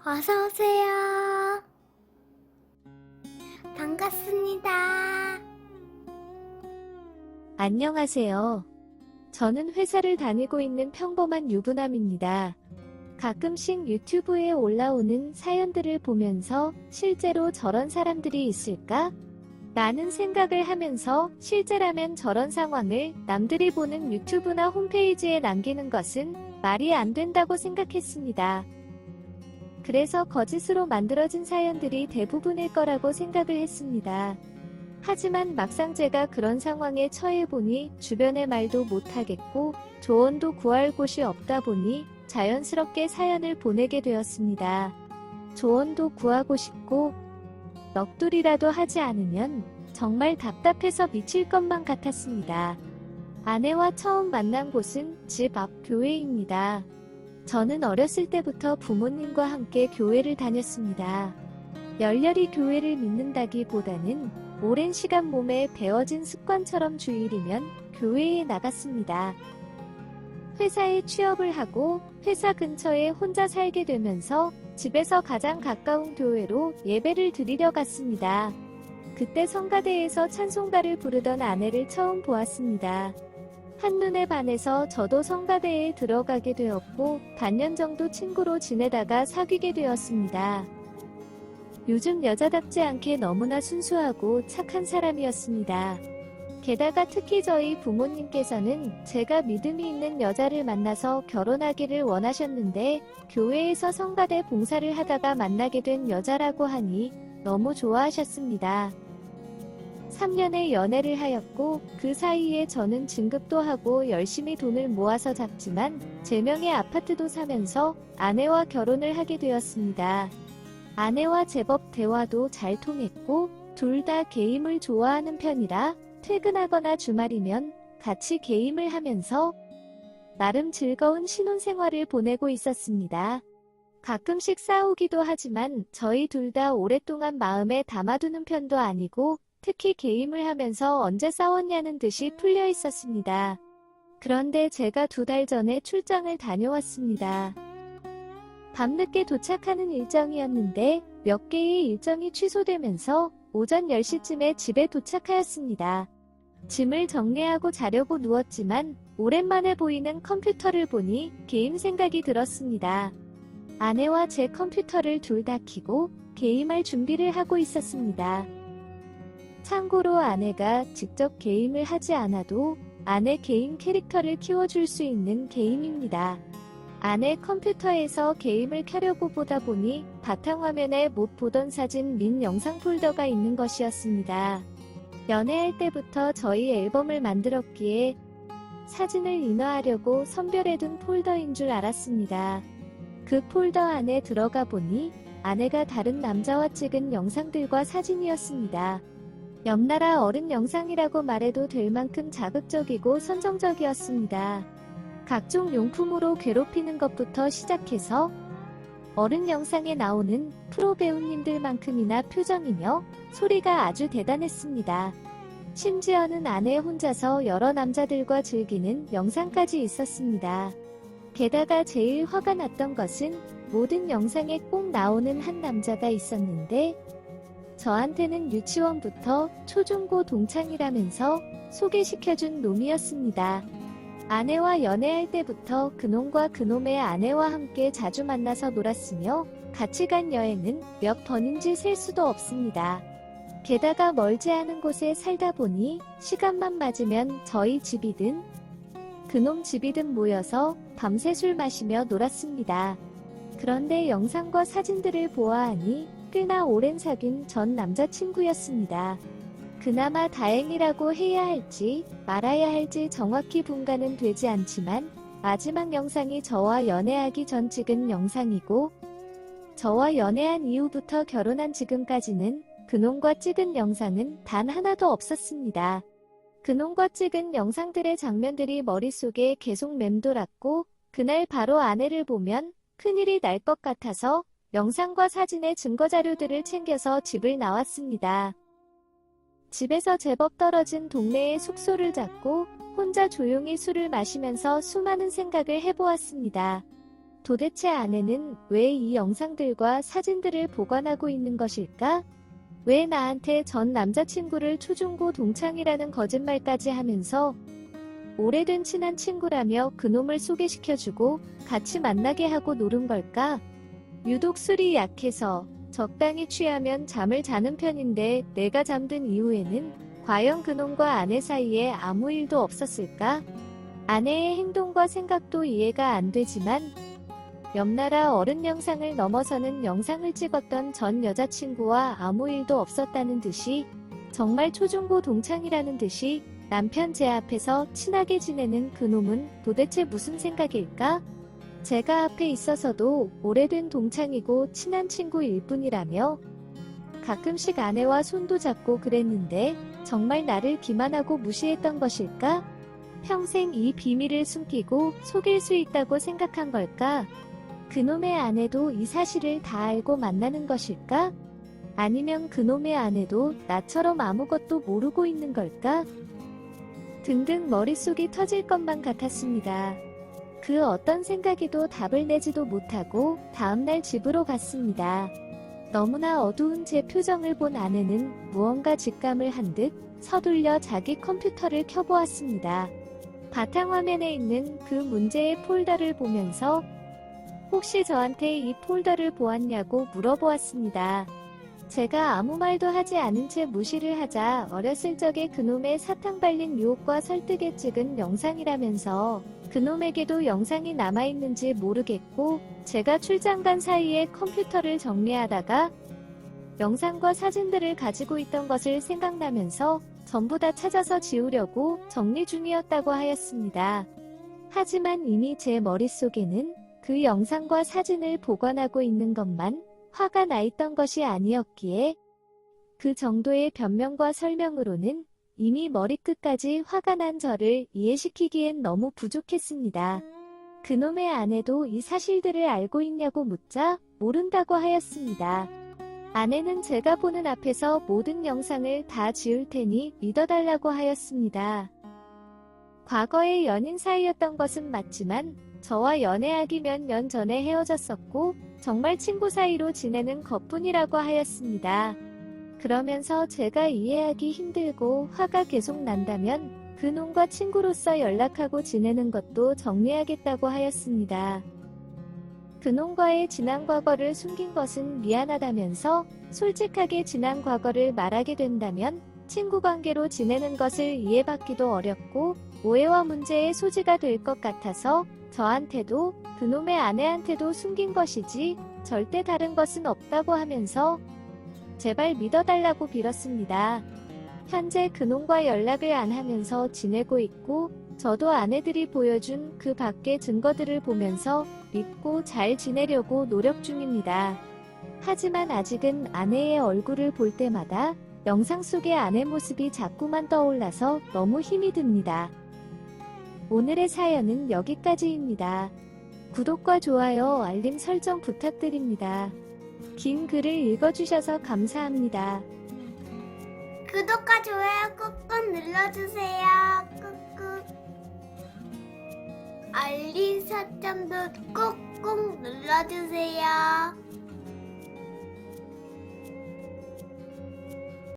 어서오세요. 반갑습니다. 안녕하세요. 저는 회사를 다니고 있는 평범한 유부남입니다. 가끔씩 유튜브에 올라오는 사연들을 보면서 실제로 저런 사람들이 있을까? 라는 생각을 하면서 실제라면 저런 상황을 남들이 보는 유튜브나 홈페이지에 남기는 것은 말이 안 된다고 생각했습니다. 그래서 거짓으로 만들어진 사연들이 대부분일 거라고 생각을 했습니다. 하지만 막상 제가 그런 상황에 처해보니 주변의 말도 못하겠고 조언도 구할 곳이 없다 보니 자연스럽게 사연을 보내게 되었습니다. 조언도 구하고 싶고 넋두리라도 하지 않으면 정말 답답해서 미칠 것만 같았습니다. 아내와 처음 만난 곳은 집 앞 교회입니다. 저는 어렸을 때부터 부모님과 함께 교회를 다녔습니다. 열렬히 교회를 믿는다기보다는 오랜 시간 몸에 배어진 습관처럼 주일이면 교회에 나갔습니다. 회사에 취업을 하고 회사 근처에 혼자 살게 되면서 집에서 가장 가까운 교회로 예배를 드리러 갔습니다. 그때 성가대에서 찬송가를 부르던 아내를 처음 보았습니다. 한눈에 반해서 저도 성가대에 들어가게 되었고 반년 정도 친구로 지내다가 사귀게 되었습니다. 요즘 여자답지 않게 너무나 순수하고 착한 사람이었습니다. 게다가 특히 저희 부모님께서는 제가 믿음이 있는 여자를 만나서 결혼하기를 원하셨는데 교회에서 성가대 봉사를 하다가 만나게 된 여자라고 하니 너무 좋아하셨습니다. 3년의 연애를 하였고 그 사이에 저는 진급도 하고 열심히 돈을 모아서 잡지만 제 명의 아파트도 사면서 아내와 결혼을 하게 되었습니다. 아내와 제법 대화도 잘 통했고 둘 다 게임을 좋아하는 편이라 퇴근하거나 주말이면 같이 게임을 하면서 나름 즐거운 신혼생활을 보내고 있었습니다. 가끔씩 싸우기도 하지만 저희 둘 다 오랫동안 마음에 담아두는 편도 아니고 특히 게임을 하면서 언제 싸웠냐는 듯이 풀려 있었습니다. 그런데 제가 2달 전에 출장을 다녀왔습니다. 밤늦게 도착하는 일정이었는데 몇 개의 일정이 취소되면서 오전 10시쯤에 집에 도착하였습니다. 짐을 정리하고 자려고 누웠지만 오랜만에 보이는 컴퓨터를 보니 게임 생각이 들었습니다. 아내와 제 컴퓨터를 둘 다 켜고 게임할 준비를 하고 있었습니다. 참고로 아내가 직접 게임을 하지 않아도 아내 개인 캐릭터를 키워줄 수 있는 게임입니다. 아내 컴퓨터에서 게임을 켜려고 보다 보니 바탕화면에 못 보던 사진 및 영상 폴더가 있는 것이었습니다. 연애할 때부터 저희 앨범을 만들었기에 사진을 인화하려고 선별해둔 폴더인 줄 알았습니다. 그 폴더 안에 들어가 보니 아내가 다른 남자와 찍은 영상들과 사진이었습니다. 옆나라 어른 영상이라고 말해도 될 만큼 자극적이고 선정적이었습니다. 각종 용품으로 괴롭히는 것부터 시작해서 어른 영상에 나오는 프로 배우님들만큼이나 표정이며 소리가 아주 대단했습니다. 심지어는 아내 혼자서 여러 남자들과 즐기는 영상까지 있었습니다. 게다가 제일 화가 났던 것은 모든 영상에 꼭 나오는 한 남자가 있었는데 저한테는 유치원부터 초중고 동창이라면서 소개시켜준 놈이었습니다. 아내와 연애할 때부터 그놈과 그놈의 아내와 함께 자주 만나서 놀았으며 같이 간 여행은 몇 번인지 셀 수도 없습니다. 게다가 멀지 않은 곳에 살다 보니 시간만 맞으면 저희 집이든 그놈 집이든 모여서 밤새 술 마시며 놀았습니다. 그런데 영상과 사진들을 보아하니 꽤나 오랜 사귄 전 남자친구였습니다. 그나마 다행이라고 해야 할지 말아야 할지 정확히 분간은 되지 않지만 마지막 영상이 저와 연애하기 전 찍은 영상이고 저와 연애한 이후부터 결혼한 지금까지는 그놈과 찍은 영상은 단 하나도 없었습니다. 그놈과 찍은 영상들의 장면들이 머릿속에 계속 맴돌았고 그날 바로 아내를 보면 큰일이 날 것 같아서 영상과 사진의 증거자료들을 챙겨서 집을 나왔습니다. 집에서 제법 떨어진 동네에 숙소를 잡고 혼자 조용히 술을 마시면서 수많은 생각을 해보았습니다. 도대체 아내는 왜 이 영상들과 사진들을 보관하고 있는 것일까? 왜 나한테 전 남자친구를 초중고 동창이라는 거짓말까지 하면서 오래된 친한 친구라며 그놈을 소개시켜주고 같이 만나게 하고 노른 걸까? 유독 술이 약해서 적당히 취하면 잠을 자는 편인데 내가 잠든 이후에는 과연 그놈과 아내 사이에 아무 일도 없었을까? 아내의 행동과 생각도 이해가 안 되지만 옆나라 어른 영상을 넘어서는 영상을 찍었던 전 여자친구와 아무 일도 없었다는 듯이 정말 초중고 동창이라는 듯이 남편 제 앞에서 친하게 지내는 그놈은 도대체 무슨 생각일까? 제가 앞에 있어서도 오래된 동창이고 친한 친구일 뿐이라며 가끔씩 아내와 손도 잡고 그랬는데 정말 나를 기만하고 무시했던 것일까? 평생 이 비밀을 숨기고 속일 수 있다고 생각한 걸까? 그놈의 아내도 이 사실을 다 알고 만나는 것일까? 아니면 그놈의 아내도 나처럼 아무것도 모르고 있는 걸까? 등등 머릿속이 터질 것만 같았습니다. 그 어떤 생각에도 답을 내지도 못하고 다음날 집으로 갔습니다. 너무나 어두운 제 표정을 본 아내는 무언가 직감을 한 듯 서둘러 자기 컴퓨터를 켜보았습니다. 바탕화면에 있는 그 문제의 폴더를 보면서 혹시 저한테 이 폴더를 보았냐고 물어보았습니다. 제가 아무 말도 하지 않은 채 무시를 하자 어렸을 적에 그놈의 사탕 발린 유혹과 설득에 찍은 영상이라면서 그놈에게도 영상이 남아있는지 모르겠고 제가 출장 간 사이에 컴퓨터를 정리하다가 영상과 사진들을 가지고 있던 것을 생각나면서 전부 다 찾아서 지우려고 정리 중이었다고 하였습니다. 하지만 이미 제 머릿속에는 그 영상과 사진을 보관하고 있는 것만 화가 나 있던 것이 아니었기에 그 정도의 변명과 설명으로는 이미 머리끝까지 화가 난 저를 이해시키기엔 너무 부족했습니다. 그놈의 아내도 이 사실들을 알고 있냐고 묻자 모른다고 하였습니다. 아내는 제가 보는 앞에서 모든 영상을 다 지울 테니 믿어달라고 하였습니다. 과거에 연인 사이였던 것은 맞지만 저와 연애하기 몇 년 전에 헤어졌었고 정말 친구 사이로 지내는 것뿐이라고 하였습니다. 그러면서 제가 이해하기 힘들고 화가 계속 난다면 그놈과 친구로서 연락하고 지내는 것도 정리하겠다고 하였습니다. 그놈과의 지난 과거를 숨긴 것은 미안하다면서 솔직하게 지난 과거를 말하게 된다면 친구 관계로 지내는 것을 이해받기도 어렵고 오해와 문제의 소지가 될 것 같아서 저한테도 그놈의 아내한테도 숨긴 것이지 절대 다른 것은 없다고 하면서 제발 믿어달라고 빌었습니다. 현재 그놈과 연락을 안 하면서 지내고 있고 저도 아내들이 보여준 그 밖의 증거들을 보면서 믿고 잘 지내려고 노력 중입니다. 하지만 아직은 아내의 얼굴을 볼 때마다 영상 속의 아내 모습이 자꾸만 떠올라서 너무 힘이 듭니다. 오늘의 사연은 여기까지입니다. 구독과 좋아요, 알림 설정 부탁드립니다. 긴 글을 읽어주셔서 감사합니다. 구독과 좋아요 꾹꾹 눌러주세요. 꾹꾹. 알림 설정도 꾹꾹 눌러주세요.